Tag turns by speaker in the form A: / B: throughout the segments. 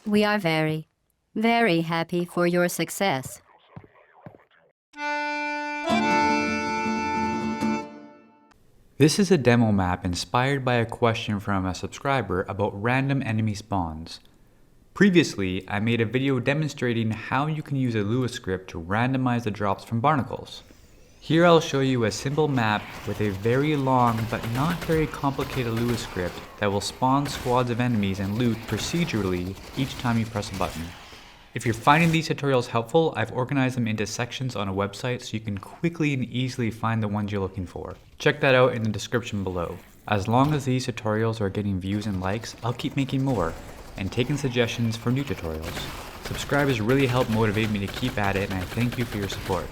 A: We are very, very happy for your success.
B: This is a demo map inspired by a question from a subscriber about random enemy spawns. Previously, I made a video demonstrating how you can use a Lua script to randomize the drops from barnacles. Here I'll show you a simple map with a very long but not very complicated Lua script that will spawn squads of enemies and loot procedurally each time you press a button. If you're finding these tutorials helpful, I've organized them into sections on a website so you can quickly and easily find the ones you're looking for. Check that out in the description below. As long as these tutorials are getting views and likes, I'll keep making more and taking suggestions for new tutorials. Subscribers really help motivate me to keep at it, and I thank you for your support.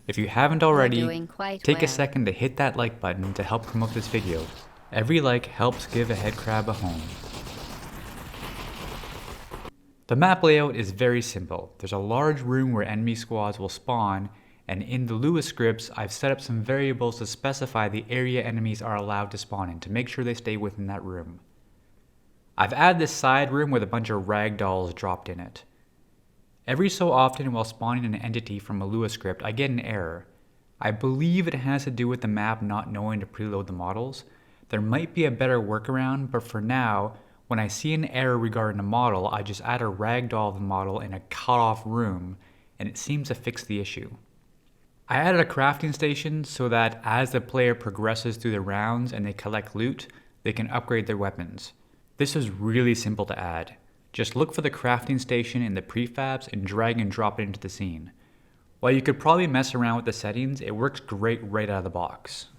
B: If you haven't already, take a second to hit that like button to help promote this video. Every like helps give a headcrab a home. The map layout is very simple. There's a large room where enemy squads will spawn, and in the Lua scripts, I've set up some variables to specify the area enemies are allowed to spawn in to make sure they stay within that room. I've added this side room with a bunch of ragdolls dropped in it. Every so often while spawning an entity from a Lua script, I get an error. I believe it has to do with the map not knowing to preload the models. There might be a better workaround, but for now, when I see an error regarding a model, I just add a ragdoll of the model in a cut-off room, and it seems to fix the issue. I added a crafting station so that as the player progresses through the rounds and they collect loot, they can upgrade their weapons. This is really simple to add. Just look for the crafting station in the prefabs and drag and drop it into the scene. While you could probably mess around with the settings, it works great right out of the box.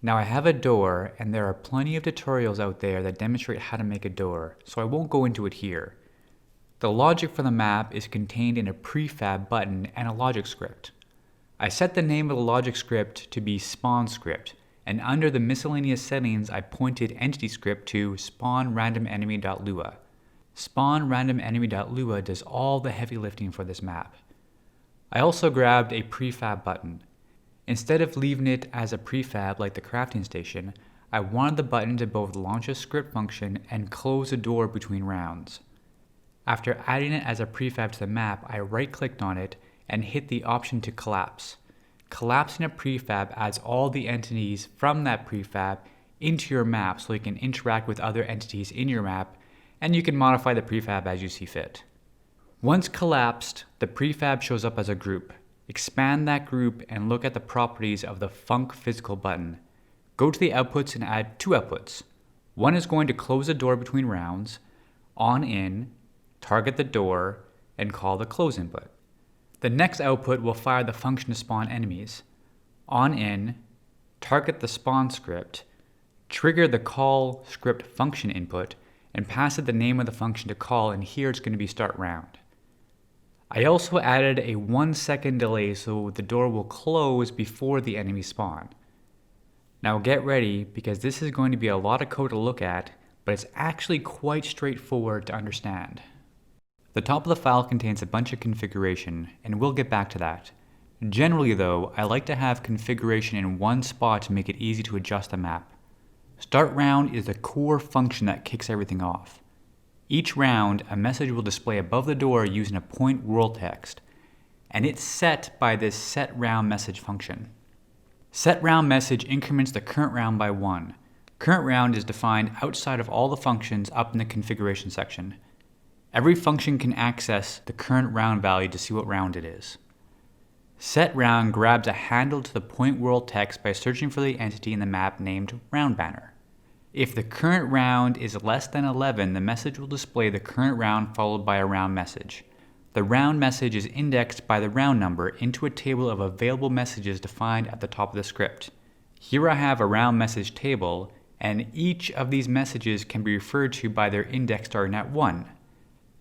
B: Now I have a door, and there are plenty of tutorials out there that demonstrate how to make a door, so I won't go into it here. The logic for the map is contained in a prefab button and a logic script. I set the name of the logic script to be spawn script, and under the miscellaneous settings I pointed entity script to spawnrandomenemy.lua. Spawnrandomenemy.lua does all the heavy lifting for this map. I also grabbed a prefab button. Instead of leaving it as a prefab like the crafting station, I wanted the button to both launch a script function and close a door between rounds. After adding it as a prefab to the map, I right-clicked on it and hit the option to collapse. Collapsing a prefab adds all the entities from that prefab into your map so you can interact with other entities in your map, and you can modify the prefab as you see fit. Once collapsed, the prefab shows up as a group. Expand that group and look at the properties of the func physical button. Go to the outputs and add two outputs. One is going to close the door between rounds, on in, target the door, and call the close input. The next output will fire the function to spawn enemies. On in, target the spawn script, trigger the call script function input, and pass it the name of the function to call, and here it's going to be start round. I also added a 1 second delay so the door will close before the enemy spawn. Now get ready, because this is going to be a lot of code to look at, but it's actually quite straightforward to understand. The top of the file contains a bunch of configuration, and we'll get back to that. Generally though, I like to have configuration in one spot to make it easy to adjust the map. Start round is the core function that kicks everything off. Each round, a message will display above the door using a point world text, and it's set by this setRoundMessage function. SetRoundMessage increments the current round by 1. Current round is defined outside of all the functions up in the configuration section. Every function can access the current round value to see what round it is. SetRound grabs a handle to the point world text by searching for the entity in the map named RoundBanner. If the current round is less than 11, the message will display the current round followed by a round message. The round message is indexed by the round number into a table of available messages defined at the top of the script. Here I have a round message table, and each of these messages can be referred to by their index starting at 1.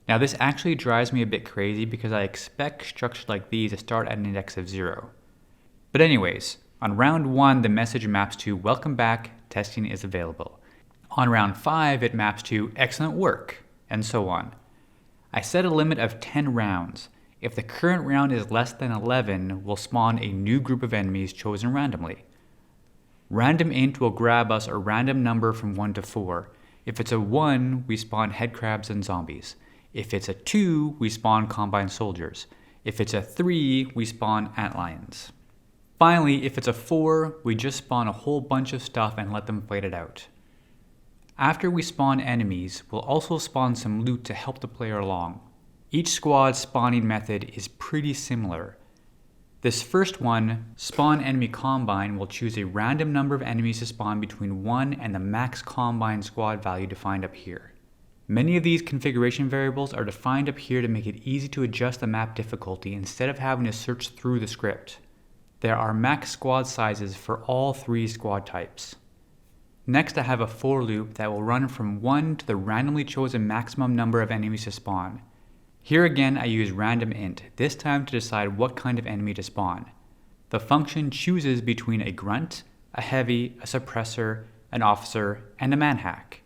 B: Now this actually drives me a bit crazy because I expect structures like these to start at an index of 0. But anyways, on round 1 the message maps to welcome back, testing is available. On round 5 it maps to excellent work, and so on. I set a limit of 10 rounds. If the current round is less than 11, we'll spawn a new group of enemies chosen randomly. Random int will grab us a random number from 1 to 4. If it's a 1, we spawn headcrabs and zombies. If it's a 2, we spawn combine soldiers. If it's a 3, we spawn antlions. Finally, if it's a 4, we just spawn a whole bunch of stuff and let them fight it out. After we spawn enemies, we'll also spawn some loot to help the player along. Each squad's spawning method is pretty similar. This first one, spawn enemy combine, will choose a random number of enemies to spawn between 1 and the max combine squad value defined up here. Many of these configuration variables are defined up here to make it easy to adjust the map difficulty instead of having to search through the script. There are max squad sizes for all 3 squad types. Next, I have a for loop that will run from 1 to the randomly chosen maximum number of enemies to spawn. Here again, I use random int, this time to decide what kind of enemy to spawn. The function chooses between a grunt, a heavy, a suppressor, an officer, and a manhack.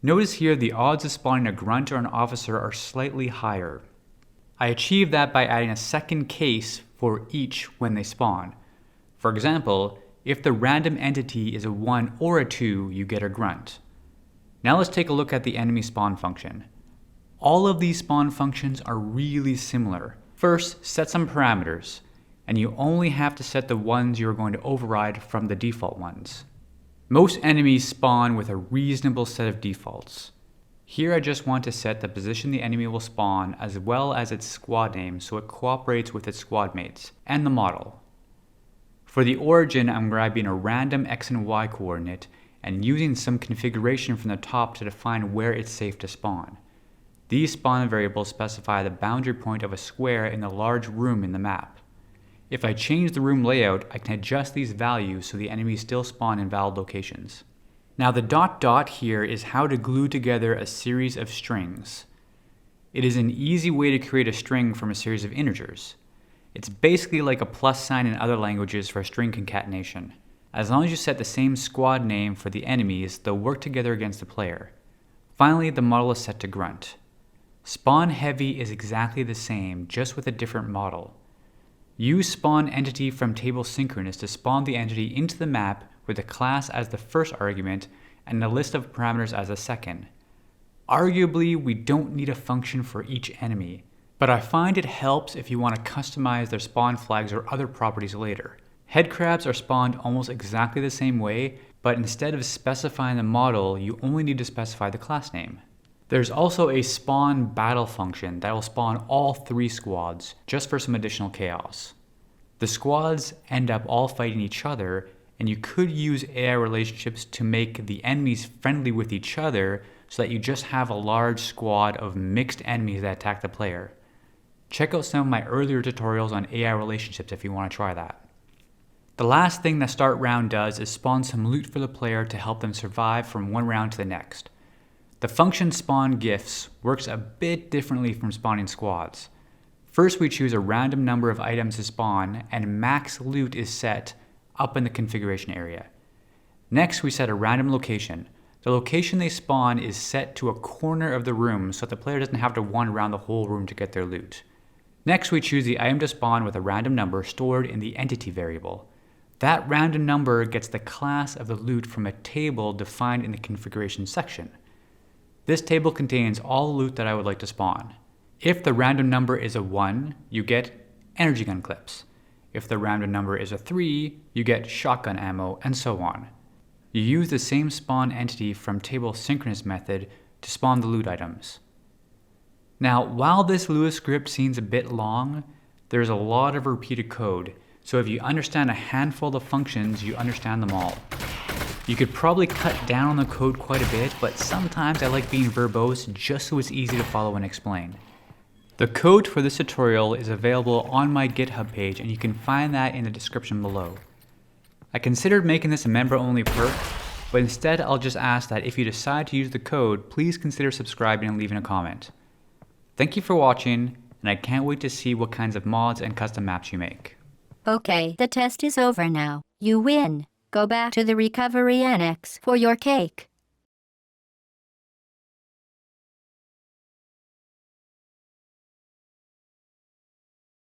B: Notice here the odds of spawning a grunt or an officer are slightly higher. I achieve that by adding a second case for each when they spawn. For example, if the random entity is a 1 or a 2, you get a grunt. Now let's take a look at the enemy spawn function. All of these spawn functions are really similar. First, set some parameters, and you only have to set the ones you're going to override from the default ones. Most enemies spawn with a reasonable set of defaults. Here I just want to set the position the enemy will spawn as well as its squad name so it cooperates with its squad mates, and the model. For the origin, I'm grabbing a random X and Y coordinate and using some configuration from the top to define where it's safe to spawn. These spawn variables specify the boundary point of a square in the large room in the map. If I change the room layout, I can adjust these values so the enemies still spawn in valid locations. Now the ... here is how to glue together a series of strings. It is an easy way to create a string from a series of integers. It's basically like a plus sign in other languages for string concatenation. As long as you set the same squad name for the enemies, they'll work together against the player. Finally, the model is set to grunt. Spawn heavy is exactly the same, just with a different model. Use spawn entity from table synchronous to spawn the entity into the map with the class as the first argument and a list of parameters as a second. Arguably, we don't need a function for each enemy, but I find it helps if you want to customize their spawn flags or other properties later. Headcrabs are spawned almost exactly the same way, but instead of specifying the model, you only need to specify the class name. There's also a spawn battle function that will spawn all 3 squads, just for some additional chaos. The squads end up all fighting each other, and you could use AI relationships to make the enemies friendly with each other so that you just have a large squad of mixed enemies that attack the player. Check out some of my earlier tutorials on AI relationships if you want to try that. The last thing that start round does is spawn some loot for the player to help them survive from one round to the next. The function spawn gifts works a bit differently from spawning squads. First, we choose a random number of items to spawn, and max loot is set up in the configuration area. Next, we set a random location. The location they spawn is set to a corner of the room so that the player doesn't have to wander around the whole room to get their loot. Next, we choose the item to spawn with a random number stored in the entity variable. That random number gets the class of the loot from a table defined in the configuration section. This table contains all the loot that I would like to spawn. If the random number is a 1, you get energy gun clips. If the random number is a 3, you get shotgun ammo, and so on. You use the same spawn entity from table synchronous method to spawn the loot items. Now, while this Lua script seems a bit long, there's a lot of repeated code, so if you understand a handful of functions, you understand them all. You could probably cut down on the code quite a bit, but sometimes I like being verbose just so it's easy to follow and explain. The code for this tutorial is available on my GitHub page, and you can find that in the description below. I considered making this a member-only perk, but instead I'll just ask that if you decide to use the code, please consider subscribing and leaving a comment. Thank you for watching, and I can't wait to see what kinds of mods and custom maps you make.
A: Okay, the test is over now. You win. Go back to the recovery annex for your cake.